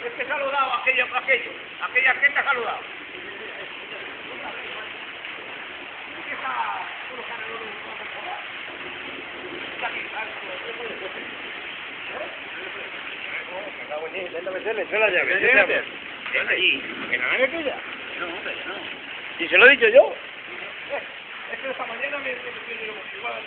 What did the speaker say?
Es que he saludado a aquella gente ha saludado. Meterle la llave. ¿Qué meter? Allí. ¿Que no es tuya? No, hombre, no. ¿Y se lo he dicho yo? Es que esta mañana me igual.